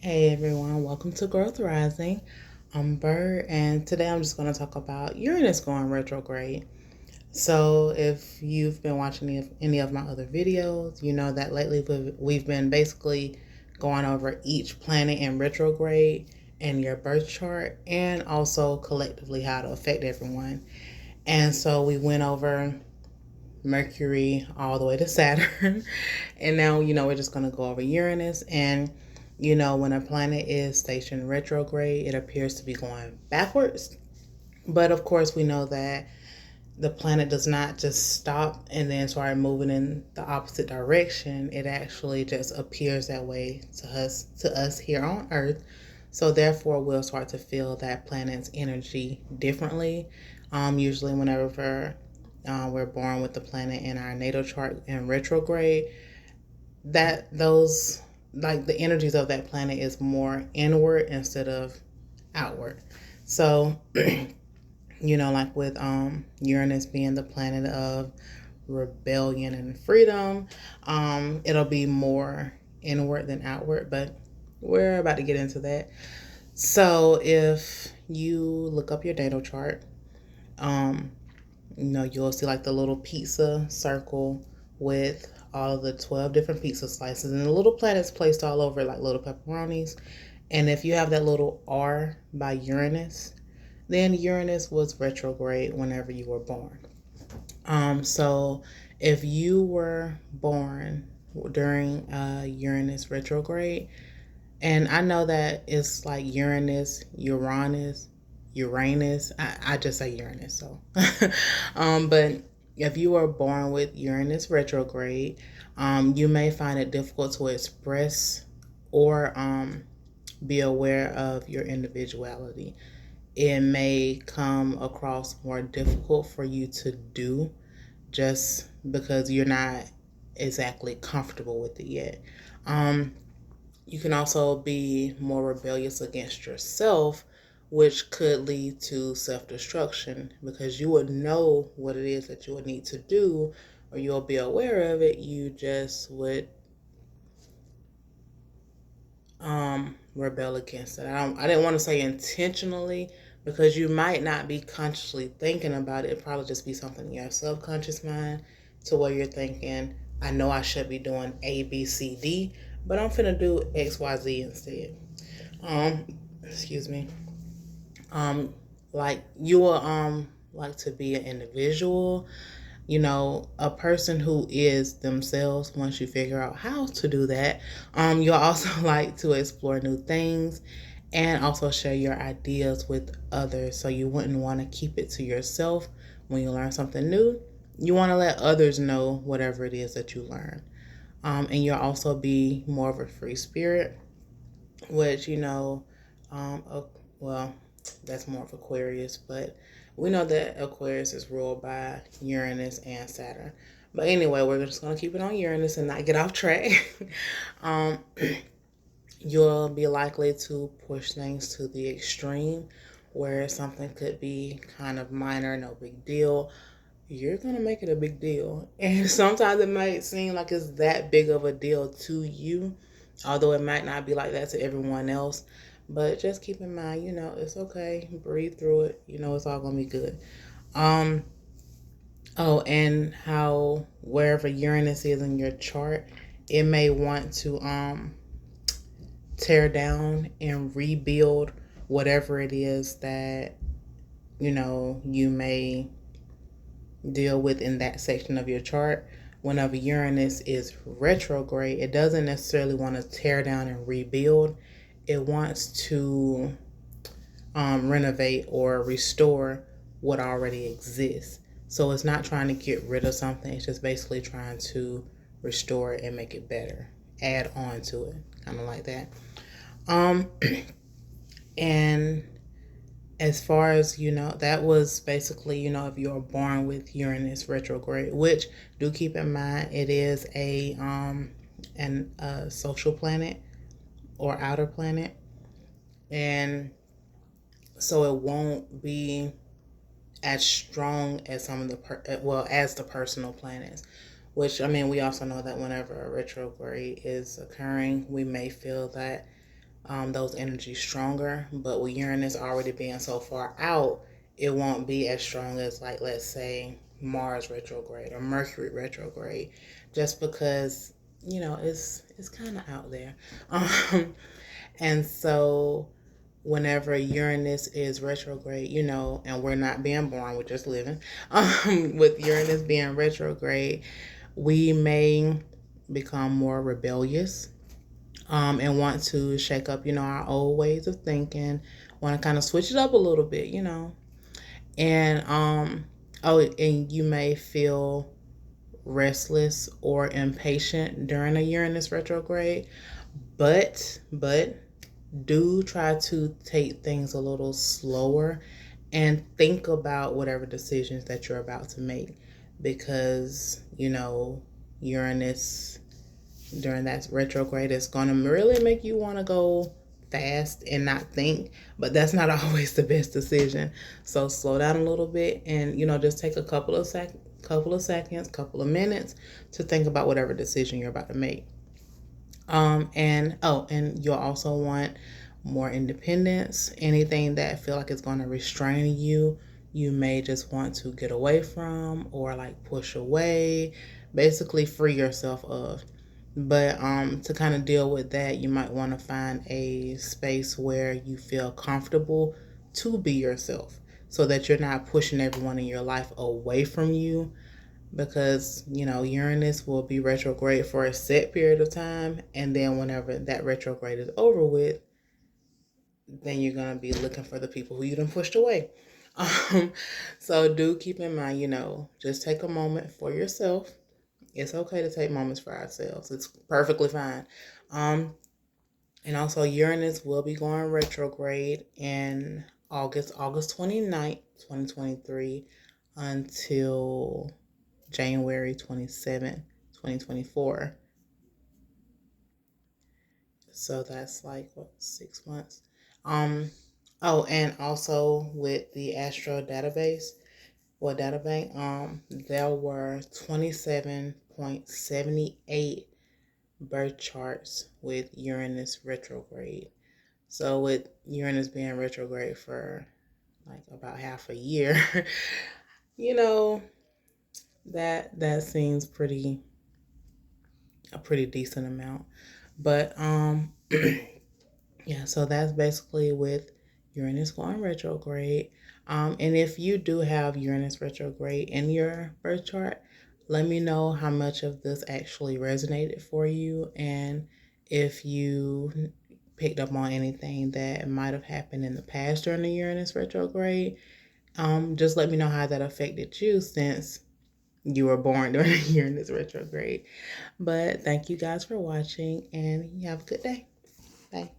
Hey everyone, welcome to Growth Rising. I'm Bird, and today I'm just going to talk about Uranus going retrograde. So, if you've been watching any of my other videos, you know that lately we've been basically going over each planet in retrograde and your birth chart, and also collectively how to affect everyone. And so, we went over Mercury all the way to Saturn, and now we're just going to go over Uranus. And when a planet is stationed retrograde, it appears to be going backwards. But of course, we know that the planet does not just stop and then start moving in the opposite direction. It actually just appears that way to us here on Earth. So therefore, we'll start to feel that planet's energy differently. Usually, whenever we're born with the planet in our natal chart in retrograde, that those like the energies of that planet is more inward instead of outward. So, like with Uranus being the planet of rebellion and freedom, it'll be more inward than outward, but we're about to get into that. So if you look up your natal chart, um, you'll see like the little pizza circle with all of the 12 different pizza slices, and the little planets placed all over like little pepperonis. And if you have that little R by Uranus, then Uranus was retrograde whenever you were born. So if you were born during Uranus retrograde, and I know that it's like Uranus. I just say Uranus. So, but if you were born with Uranus retrograde, you may find it difficult to express or be aware of your individuality. It may come across more difficult for you to do just because you're not exactly comfortable with it yet. You can also be more rebellious against yourself, which could lead to self-destruction because you would know what it is that you would need to do, or you'll be aware of it. You just would rebel against it. I didn't want to say intentionally because you might not be consciously thinking about it. It'd probably just be something in your subconscious mind to where you're thinking, I know I should be doing A, B, C, D, but I'm finna do X, Y, Z instead. Excuse me. Like you will like to be an individual, a person who is themselves. Once you figure out how to do that, you'll also like to explore new things and also share your ideas with others. So you wouldn't want to keep it to yourself when you learn something new. You want to let others know whatever it is that you learn. And you'll also be more of a free spirit, which, well, that's more of Aquarius, but we know that Aquarius is ruled by Uranus and Saturn. But anyway, we're just going to keep it on Uranus and not get off track. um, you'll be likely to push things to the extreme where something could be kind of minor, no big deal. You're going to make it a big deal. And sometimes it might seem like it's that big of a deal to you, although it might not be like that to everyone else. But just keep in mind, it's okay. Breathe through it. It's all going to be good. Oh, and how wherever Uranus is in your chart, it may want to tear down and rebuild whatever it is that you may deal with in that section of your chart. Whenever Uranus is retrograde, it doesn't necessarily want to tear down and rebuild. It wants to renovate or restore what already exists. So it's not trying to get rid of something. It's just basically trying to restore it and make it better. Add on to it. Kind of like that. And as far as that was basically if you're born with Uranus retrograde, which do keep in mind it is a social planet or outer planet, and so it won't be as strong as some of the as the personal planets. Which, I mean, we also know that whenever a retrograde is occurring, we may feel that those energies stronger. But with Uranus already being so far out, it won't be as strong as, like, let's say Mars retrograde or Mercury retrograde, just because it's kind of out there. And so whenever Uranus is retrograde, and we're not being born, we're just living. With Uranus being retrograde, we may become more rebellious, and want to shake up, our old ways of thinking, want to kind of switch it up a little bit, and and you may feel restless or impatient during a Uranus retrograde, but do try to take things a little slower and think about whatever decisions that you're about to make, because Uranus during that retrograde is going to really make you want to go fast and not think, but that's not always the best decision. So slow down a little bit and just take a couple of seconds, couple of minutes to think about whatever decision you're about to make. And you'll also want more independence. Anything that feel like it's going to restrain you, you may just want to get away from or like push away, basically free yourself of. But to kind of deal with that, you might want to find a space where you feel comfortable to be yourself, so that you're not pushing everyone in your life away from you, because Uranus will be retrograde for a set period of time, and then whenever that retrograde is over with, then you're going to be looking for the people who you done pushed away. So do keep in mind, just take a moment for yourself. It's okay to take moments for ourselves. It's perfectly fine. And also Uranus will be going retrograde in August 29th, 2023 until January 27th, 2024. So that's like, what, 6 months? And also with the Astro database, databank, there were 27.78 birth charts with Uranus retrograde. So with Uranus being retrograde for like about half a year, you know, that seems a pretty decent amount. But yeah, so that's basically with Uranus going retrograde. And if you do have Uranus retrograde in your birth chart, let me know how much of this actually resonated for you, and if you picked up on anything that might have happened in the past during the Uranus retrograde. Just let me know how that affected you, since you were born during the Uranus retrograde. But thank you guys for watching, and you have a good day. Bye.